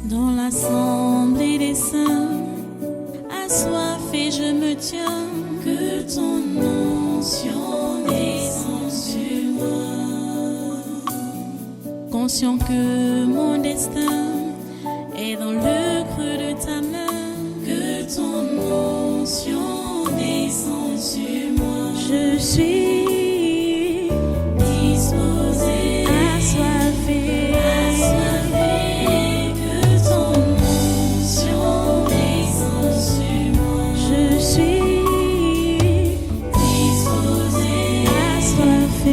Dans l'assemblée des saints, assoiffé je me tiens, que ton onction descende sur moi. Conscient que mon destin est dans le creux de ta main, que ton onction descende sur moi. Je suis disposé, assoiffé, que ton onction descende sur moi. Je suis disposé, assoiffé,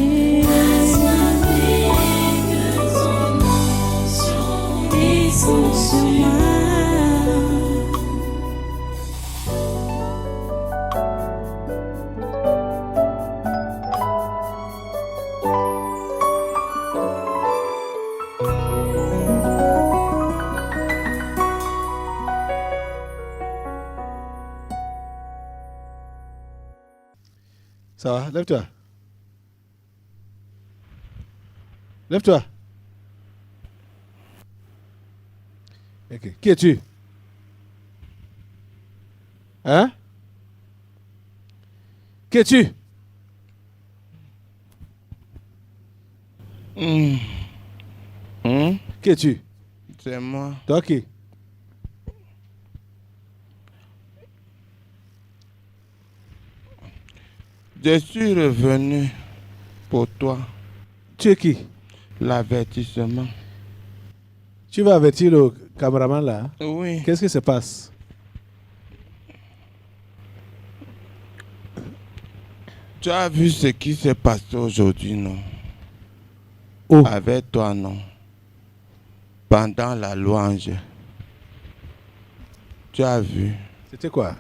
que ton onction descende sur moi. Ça va, lève-toi. Lève-toi. Ok. Qui es-tu? Hein? Qui es-tu? Qui es-tu? C'est moi. Toi qui? Je suis revenu pour toi. Tu es qui? L'avertissement. Tu vas avertir le caméraman là? Oui. Qu'est-ce qui se passe? Tu as vu ce qui s'est passé aujourd'hui, non? Oh. Avec toi, non? Pendant la louange. Tu as vu? C'était quoi?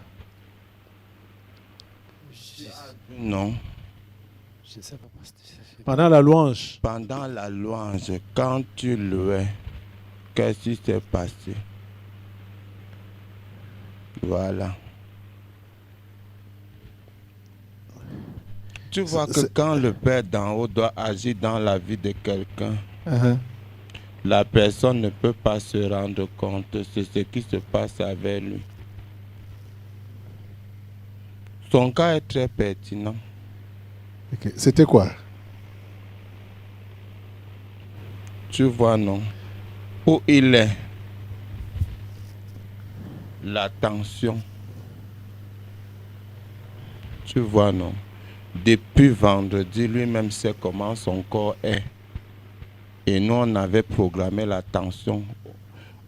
Non. Je ne sais pas. Pendant la louange. Pendant la louange, quand tu louais, qu'est-ce qui s'est passé? Voilà. Tu vois que quand le Père d'en haut doit agir dans la vie de quelqu'un, la personne ne peut pas se rendre compte de ce qui se passe avec lui. Son cas est très pertinent. Okay. C'était quoi? Tu vois, non? Où il est? La tension. Tu vois, non? Depuis vendredi, lui-même sait comment son corps est. Et nous, on avait programmé la tension.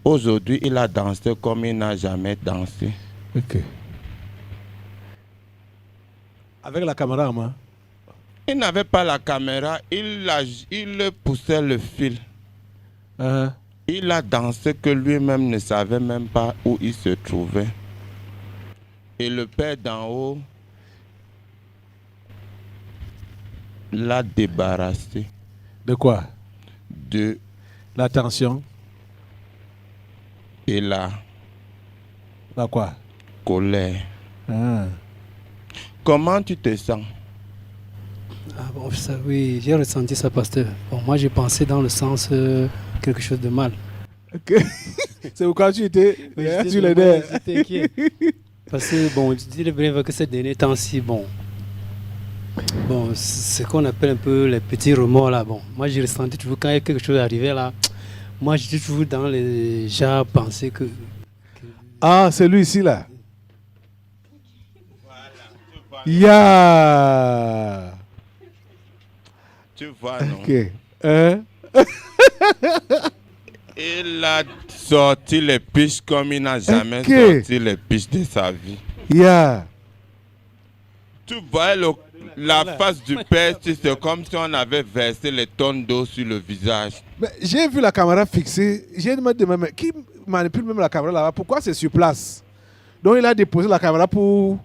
Aujourd'hui, il a dansé comme il n'a jamais dansé. Ok. Avec la caméra, moi? Il n'avait pas la caméra, il poussait le fil. Il a dansé que lui-même ne savait même pas où il se trouvait. Et le Père d'en haut l'a débarrassé. De quoi? De la tension. Et la quoi? Colère. Ah. Comment tu te sens? Ah bon, ça, oui, j'ai ressenti ça, pasteur. Bon, moi, j'ai pensé dans le sens quelque chose de mal. Okay. C'est pourquoi tu étais sur les nerfs. J'étais inquiet. Parce que, bon, je dis le vrai que ces derniers temps-ci, bon, ce qu'on appelle un peu les petits remords là, bon, moi j'ai ressenti toujours quand il y a quelque chose arrivé là, moi j'étais toujours dans les gens penser que... Ah, c'est lui ici là. Yeah. Tu vois, non? Ok. Il a sorti les piches comme il n'a jamais sorti les piches de sa vie. Yeah. Tu vois la face du Père, c'est comme si on avait versé les tonnes d'eau sur le visage. Mais j'ai vu la caméra fixée. J'ai demandé même qui manipule même la caméra là-bas. Pourquoi c'est sur place? Donc il a déposé la caméra pour...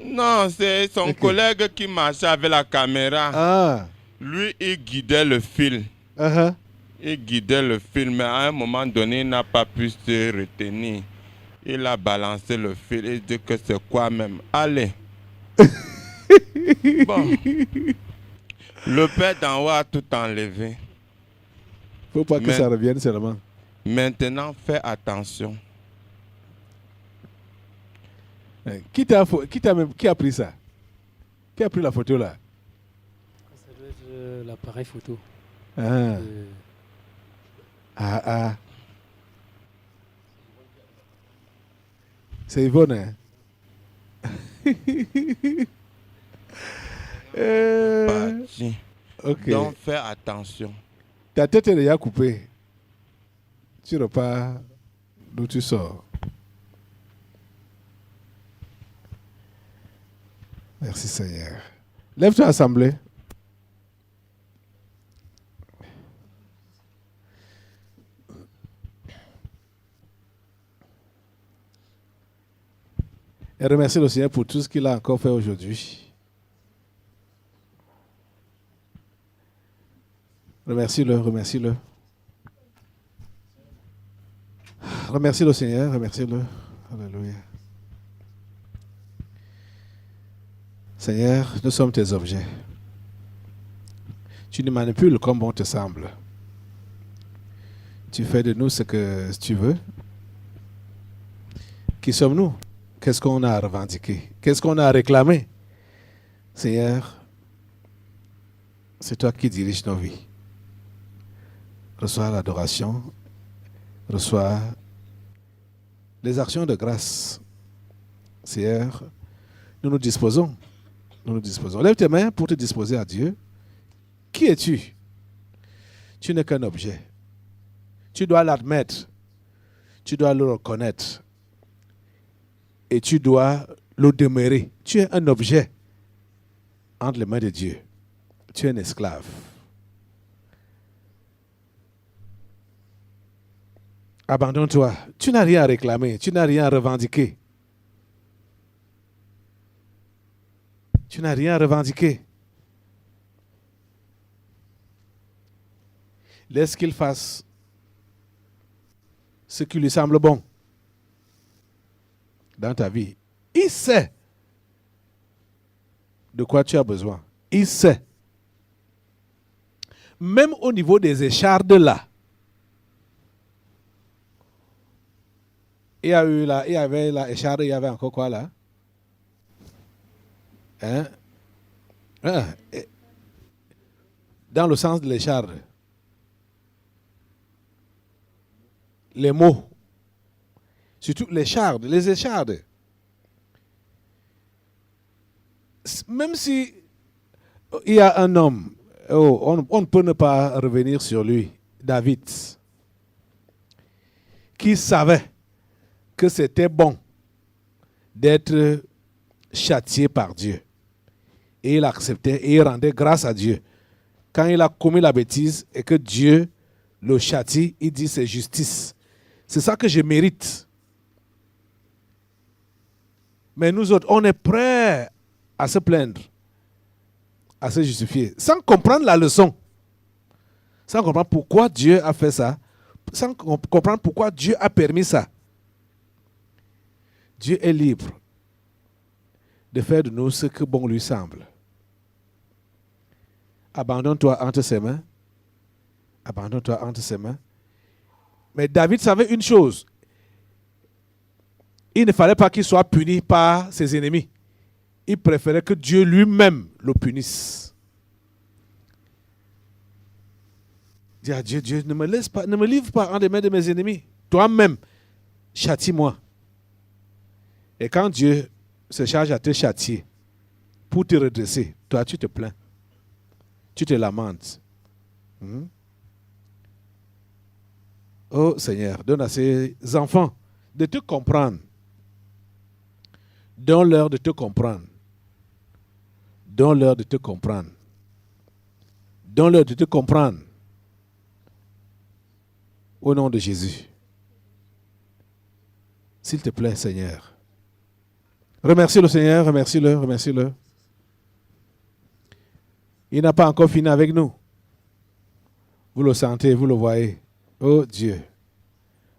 Non, c'est son collègue qui marchait avec la caméra. Ah. Lui, il guidait le fil. Il guidait le fil, mais à un moment donné, il n'a pas pu se retenir. Il a balancé le fil et dit que c'est quoi même. Allez. Bon. Le Père d'en haut a tout enlevé. Faut pas que ça revienne seulement. Maintenant, fais attention. Qui a pris ça? Qui a pris la photo là? Ça doit être l'appareil photo. Ah. Ah. C'est Yvonne, hein? Parti. Ok. Donc, fais attention. Ta tête est déjà coupée. Tu repars d'où tu sors. Merci Seigneur. Lève-toi, assemblée. Et remercie le Seigneur pour tout ce qu'il a encore fait aujourd'hui. Remercie-le, remercie-le. Remercie le Seigneur, remercie-le. Alléluia. Seigneur, nous sommes tes objets. Tu nous manipules comme bon te semble. Tu fais de nous ce que tu veux. Qui sommes-nous? Qu'est-ce qu'on a revendiqué? Qu'est-ce qu'on a réclamé? Seigneur, c'est toi qui diriges nos vies. Reçois l'adoration, reçois les actions de grâce. Seigneur, nous nous disposons. Nous nous disposons. Lève tes mains pour te disposer à Dieu. Qui es-tu? Tu n'es qu'un objet. Tu dois l'admettre. Tu dois le reconnaître. Et tu dois le demeurer. Tu es un objet entre les mains de Dieu. Tu es un esclave. Abandonne-toi. Tu n'as rien à réclamer. Tu n'as rien à revendiquer. Tu n'as rien à revendiquer. Laisse qu'il fasse ce qui lui semble bon dans ta vie. Il sait de quoi tu as besoin. Il sait. Même au niveau des échardes là. Il y avait la écharde, il y avait encore quoi là? Hein? Dans le sens de l'écharde. Les mots. Surtout l'écharde, les échardes. Même si il y a un homme, on ne peut ne pas revenir sur lui, David, qui savait que c'était bon d'être châtié par Dieu. Et il acceptait et il rendait grâce à Dieu. Quand il a commis la bêtise et que Dieu le châtie, il dit c'est justice. C'est ça que je mérite. Mais nous autres, on est prêts à se plaindre, à se justifier, sans comprendre la leçon. Sans comprendre pourquoi Dieu a fait ça. Sans comprendre pourquoi Dieu a permis ça. Dieu est libre de faire de nous ce que bon lui semble. Abandonne-toi entre ses mains. Abandonne-toi entre ses mains. Mais David savait une chose. Il ne fallait pas qu'il soit puni par ses ennemis. Il préférait que Dieu lui-même le punisse. Dis à Dieu, Dieu, ne me laisse pas, ne me livre pas en les mains de mes ennemis. Toi-même, châtie-moi. Et quand Dieu se charge à te châtier pour te redresser, toi tu te plains. Tu te lamentes. Oh Seigneur, donne à ces enfants de te comprendre. Donne-leur de te comprendre. Donne-leur de te comprendre. Donne-leur de te comprendre. Au nom de Jésus. S'il te plaît, Seigneur. Remercie le Seigneur, remercie-le, remercie-le. Il n'a pas encore fini avec nous. Vous le sentez, vous le voyez. Oh Dieu,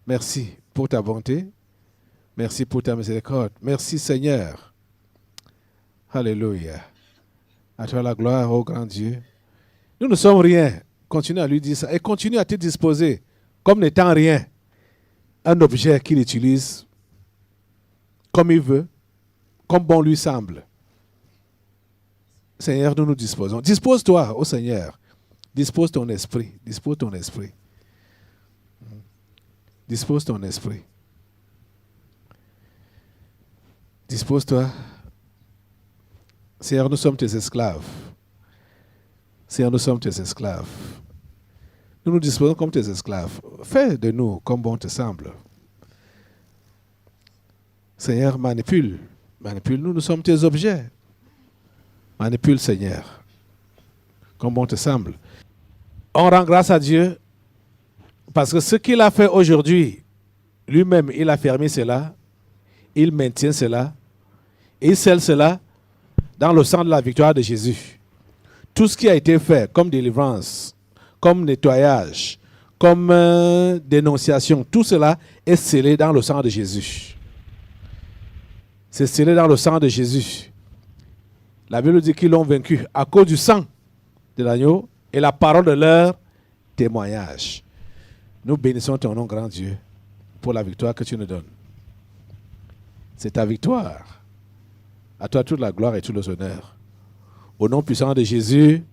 merci pour ta bonté. Merci pour ta miséricorde. Merci Seigneur. Alléluia. À toi la gloire, oh grand Dieu. Nous ne sommes rien. Continue à lui dire ça. Et continue à te disposer comme n'étant rien. un objet qu'il utilise comme il veut, comme bon lui semble. Seigneur, nous nous disposons. Dispose-toi au Seigneur. Dispose ton esprit. Dispose ton esprit. Dispose ton esprit. Dispose-toi. Seigneur, nous sommes tes esclaves. Seigneur, nous sommes tes esclaves. Nous nous disposons comme tes esclaves. Fais de nous comme bon te semble. Seigneur, manipule. Manipule-nous, nous sommes tes objets. Manipule, Seigneur, comme bon te semble. On rend grâce à Dieu parce que ce qu'il a fait aujourd'hui, lui-même, il a fermé cela, il maintient cela, et il scelle cela dans le sang de la victoire de Jésus. Tout ce qui a été fait comme délivrance, comme nettoyage, comme dénonciation, tout cela est scellé dans le sang de Jésus. C'est scellé dans le sang de Jésus. La Bible dit qu'ils l'ont vaincu à cause du sang de l'agneau et la parole de leur témoignage. Nous bénissons ton nom, grand Dieu, pour la victoire que tu nous donnes. C'est ta victoire. À toi toute la gloire et tout l'honneur. Au nom puissant de Jésus,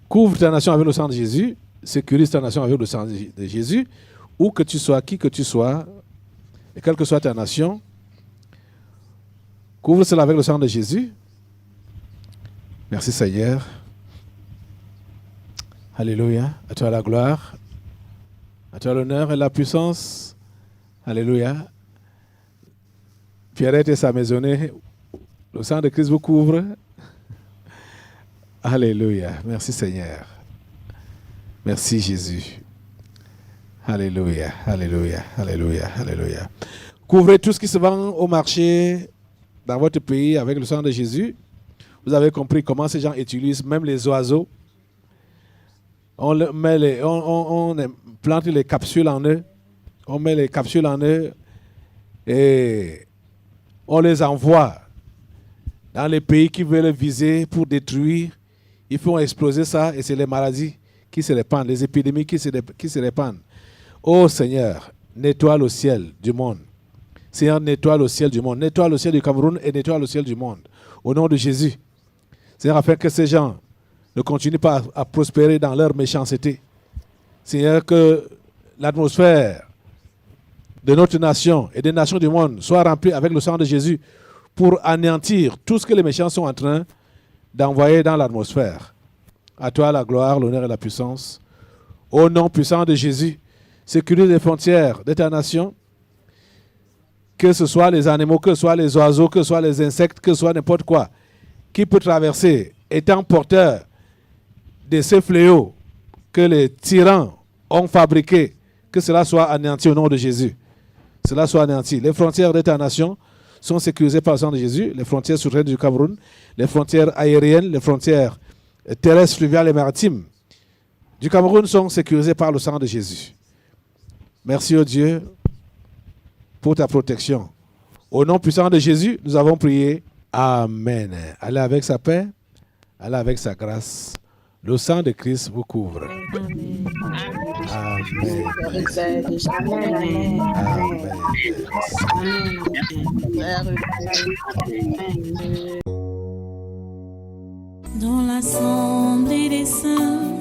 couvre ta nation avec le sang de Jésus, sécurise ta nation avec le sang de Jésus, où que tu sois, qui que tu sois, et quelle que soit ta nation, couvre cela avec le sang de Jésus. Merci Seigneur. Alléluia. À toi la gloire. À toi l'honneur et la puissance. Alléluia. Pierrette et sa maisonnée, le sang de Christ vous couvre. Alléluia. Merci Seigneur. Merci Jésus. Alléluia. Alléluia. Alléluia. Alléluia. Couvrez tout ce qui se vend au marché dans votre pays avec le sang de Jésus. Vous avez compris comment ces gens utilisent même les oiseaux. On plante les capsules en eux. On met les capsules en eux et on les envoie dans les pays qui veulent viser pour détruire. Ils font exploser ça et c'est les maladies qui se répandent, les épidémies qui se répandent. Oh Seigneur, nettoie le ciel du monde. Seigneur, nettoie le ciel du monde. Nettoie le ciel du Cameroun et nettoie le ciel du monde. Au nom de Jésus. Seigneur, afin que ces gens ne continuent pas à prospérer dans leur méchanceté. Seigneur, que l'atmosphère de notre nation et des nations du monde soit remplie avec le sang de Jésus pour anéantir tout ce que les méchants sont en train d'envoyer dans l'atmosphère. À toi la gloire, l'honneur et la puissance. Au nom puissant de Jésus, sécurise les frontières de ta nation. Que ce soit les animaux, que ce soit les oiseaux, que ce soit les insectes, que ce soit n'importe quoi qui peut traverser, étant porteur de ces fléaux que les tyrans ont fabriqués, que cela soit anéanti au nom de Jésus. Cela soit anéanti. Les frontières de ta nation sont sécurisées par le sang de Jésus, les frontières souterraines du Cameroun, les frontières aériennes, les frontières terrestres, fluviales et maritimes du Cameroun sont sécurisées par le sang de Jésus. Merci au Dieu pour ta protection. Au nom puissant de Jésus, nous avons prié. Amen. Allez avec sa paix, allez avec sa grâce. Le sang de Christ vous couvre. Amen. Amen. Dans l'assemblée des saints,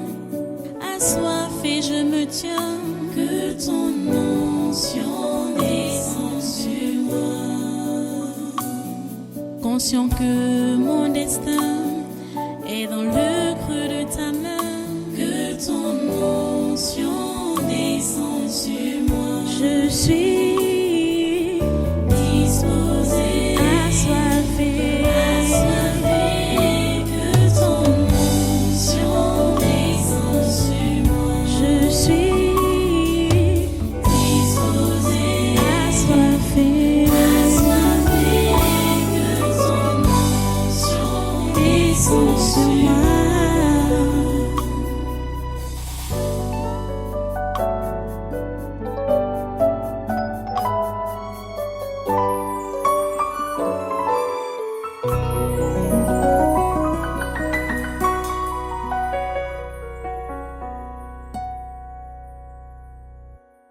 assoiffé je me tiens, que ton onction descende sur moi. Conscient que mon destin est dans le